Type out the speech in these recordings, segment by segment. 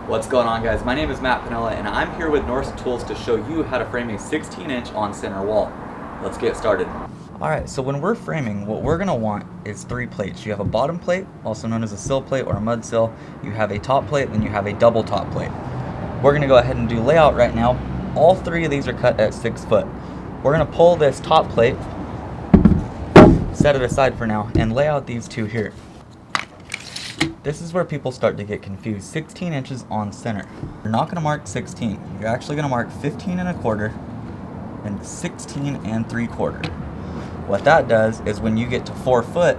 What's going on, guys? My name is Matt Pinella and I'm here with Norske Tools to show you how to frame a 16-inch on-center wall. Let's get started. Alright, so when we're framing, what we're going to want is 3 plates. You have a bottom plate, also known as a sill plate or a mud sill. You have a top plate, and you have a double top plate. We're going to go ahead and do layout right now. All 3 of these are cut at 6 foot. We're going to pull this top plate, set it aside for now, and lay out these 2 here. This is where people start to get confused. 16 inches on center. You're not going to mark 16. You're actually going to mark 15 1/4 and 16 3/4. What that does is when you get to 4 foot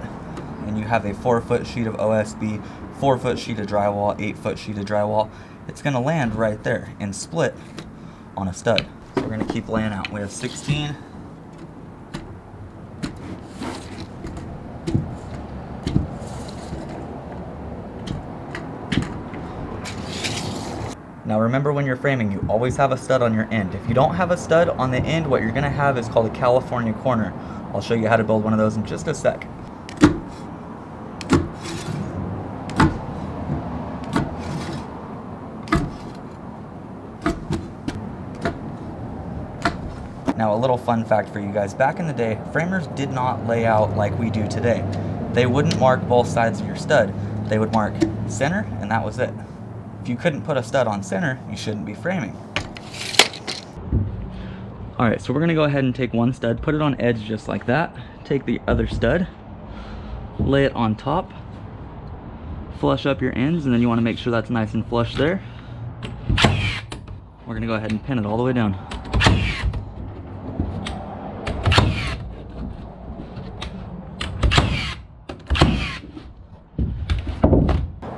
and you have a 4 foot sheet of OSB, 4 foot sheet of drywall, 8 foot sheet of drywall, it's going to land right there and split on a stud. So we're going to keep laying out. We have 16. Now remember, when you're framing, you always have a stud on your end. If you don't have a stud on the end, what you're going to have is called a California corner. I'll show you how to build one of those in just a sec. Now, a little fun fact for you guys. Back in the day, framers did not lay out like we do today. They wouldn't mark both sides of your stud. They would mark center, and that was it. If you couldn't put a stud on center, you shouldn't be framing. Alright, so we're going to go ahead and take one stud, put it on edge just like that. Take the other stud, lay it on top, flush up your ends, and then you want to make sure that's nice and flush there. We're going to go ahead and pin it all the way down.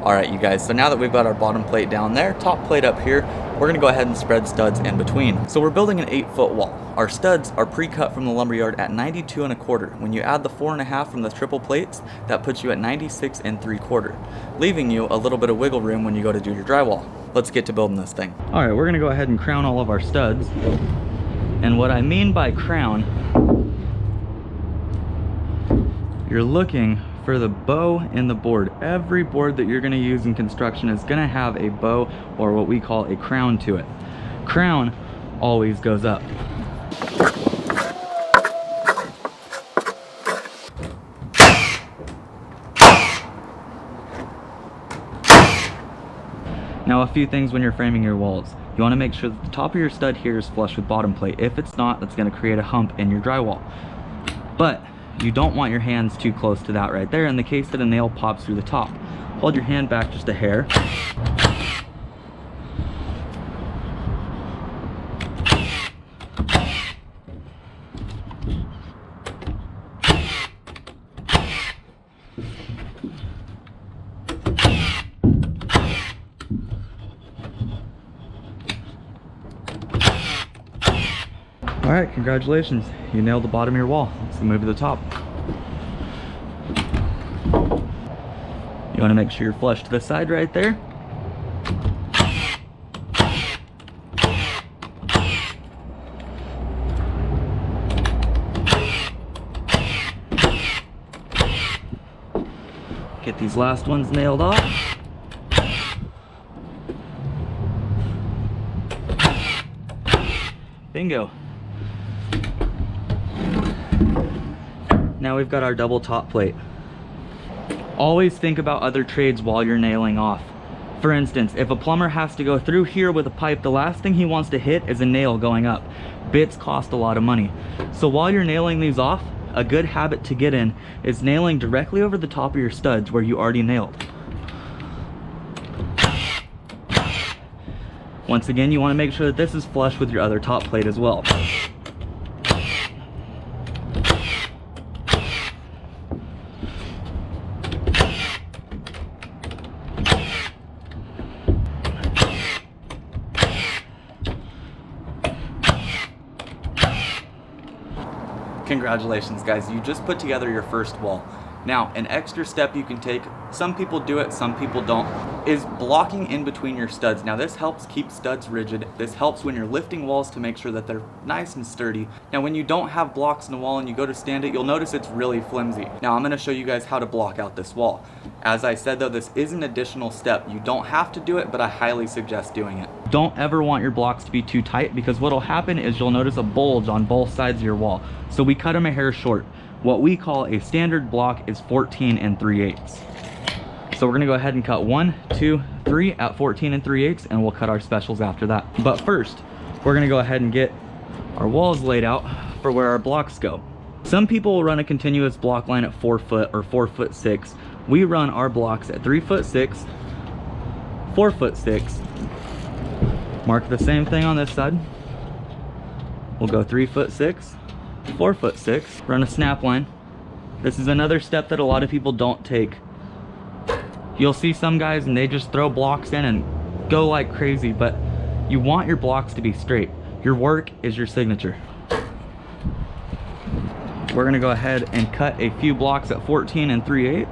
Alright, you guys, so now that we've got our bottom plate down there, top plate up here, we're going to go ahead and spread studs in between. So we're building an 8-foot wall. Our studs are pre-cut from the lumberyard at 92 1/4. When you add the 4 1/2 from the triple plates, that puts you at 96 3/4, leaving you a little bit of wiggle room when you go to do your drywall. Let's get to building this thing. Alright, we're going to go ahead and crown all of our studs. And what I mean by crown, you're looking for the bow in the board. Every board that you're going to use in construction is going to have a bow, or what we call a crown, to it. Crown always goes up. Now, a few things when you're framing your walls. You want to make sure that the top of your stud here is flush with bottom plate. If it's not, that's going to create a hump in your drywall. But you don't want your hands too close to that right there in the case that a nail pops through the top. Hold your hand back just a hair. Alright, congratulations. You nailed the bottom of your wall. Let's move to the top. You want to make sure you're flush to the side right there. Get these last ones nailed off. Bingo. Now we've got our double top plate. Always think about other trades while you're nailing off. For instance, if a plumber has to go through here with a pipe, the last thing he wants to hit is a nail going up. Bits cost a lot of money. So while you're nailing these off, a good habit to get in is nailing directly over the top of your studs where you already nailed. Once again, you want to make sure that this is flush with your other top plate as well. Congratulations, guys, you just put together your first wall. Now, an extra step you can take, some people do it, some people don't, is blocking in between your studs. Now this helps keep studs rigid. This helps when you're lifting walls to make sure that they're nice and sturdy. Now when you don't have blocks in the wall and you go to stand it, you'll notice it's really flimsy. Now I'm gonna show you guys how to block out this wall. As I said though, this is an additional step. You don't have to do it, but I highly suggest doing it. Don't ever want your blocks to be too tight, because what'll happen is you'll notice a bulge on both sides of your wall. So we cut them a hair short. What we call a standard block is 14 3/8. So we're gonna go ahead and cut 1, 2, 3 at 14 3/8, and we'll cut our specials after that. But first, we're gonna go ahead and get our walls laid out for where our blocks go. Some people will run a continuous block line at 4 foot or 4'6". We run our blocks at 3'6", 4'6". Mark the same thing on this side. We'll go 3'6", 4'6", run a snap line. This is another step that a lot of people don't take. You'll see some guys and they just throw blocks in and go like crazy, but you want your blocks to be straight. Your work is your signature. We're gonna go ahead and cut a few blocks at 14 3/8.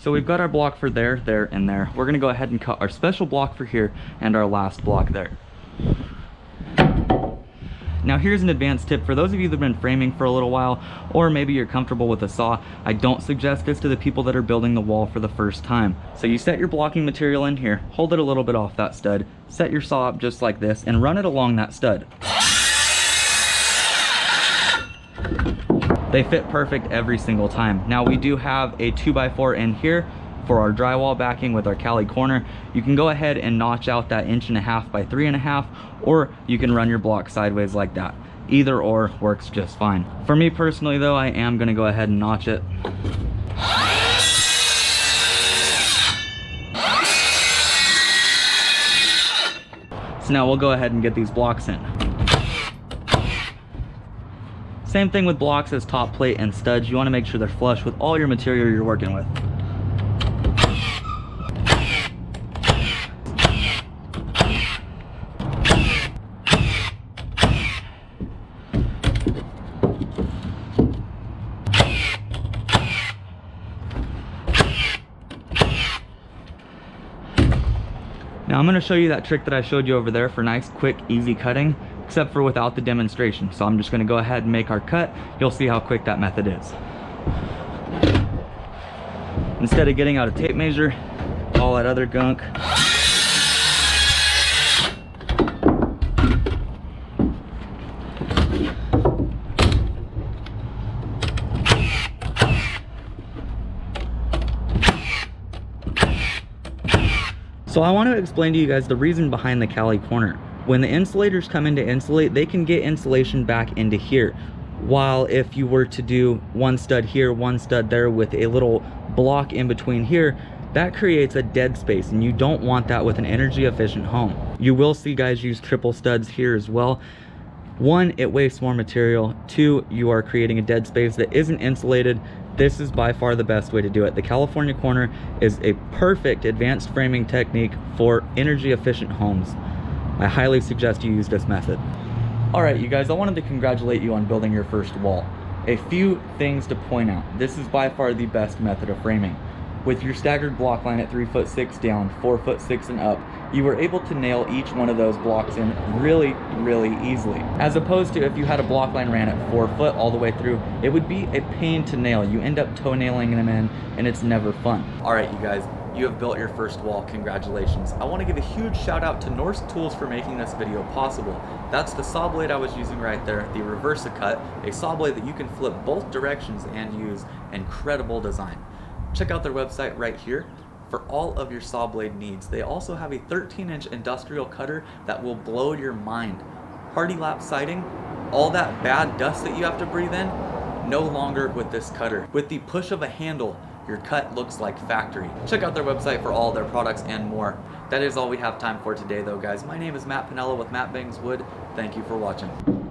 So we've got our block for there, there, and there. We're gonna go ahead and cut our special block for here and our last block there. Now here's an advanced tip for those of you that have been framing for a little while, or maybe you're comfortable with a saw. I don't suggest this to the people that are building the wall for the first time. So you set your blocking material in here, hold it a little bit off that stud, set your saw up just like this, and run it along that stud. They fit perfect every single time. Now we do have a 2x4 in here for our drywall backing with our Cali corner. You can go ahead and notch out that 1.5 by 3.5, or you can run your block sideways like that. Either or works just fine. For me personally though, I am gonna go ahead and notch it. So now we'll go ahead and get these blocks in. Same thing with blocks as top plate and studs. You want to make sure they're flush with all your material you're working with. Now I'm going to show you that trick that I showed you over there for nice, quick, easy cutting, except for without the demonstration. So I'm just going to go ahead and make our cut. You'll see how quick that method is. Instead of getting out a tape measure, all that other gunk, so I want to explain to you guys the reason behind the Cali corner. When the insulators come in to insulate, they can get insulation back into here. While if you were to do one stud here, one stud there with a little block in between here, that creates a dead space, and you don't want that with an energy efficient home. You will see guys use triple studs here as well. One, it wastes more material. Two, you are creating a dead space that isn't insulated. This is by far the best way to do it. The California corner is a perfect advanced framing technique for energy efficient homes. I highly suggest you use this method. All right, you guys, I wanted to congratulate you on building your first wall. A few things to point out. This is by far the best method of framing. With your staggered block line at 3'6" down, 4'6" and up, you were able to nail each one of those blocks in really, really easily. As opposed to if you had a block line ran at 4 foot all the way through, it would be a pain to nail. You end up toenailing them in, and it's never fun. All right, you guys, you have built your first wall. Congratulations. I want to give a huge shout out to Norske Tools for making this video possible. That's the saw blade I was using right there, the Reversa Cut, a saw blade that you can flip both directions and use. Incredible design. Check out their website right here for all of your saw blade needs. They also have a 13-inch industrial cutter that will blow your mind. Hardy lap siding, all that bad dust that you have to breathe in, No longer with this cutter. With the push of a handle, your cut looks like factory. Check out their website for all their products and more. That is all we have time for today though, guys. My name is Matt Pinella with Matt Bangs Wood. Thank you for watching.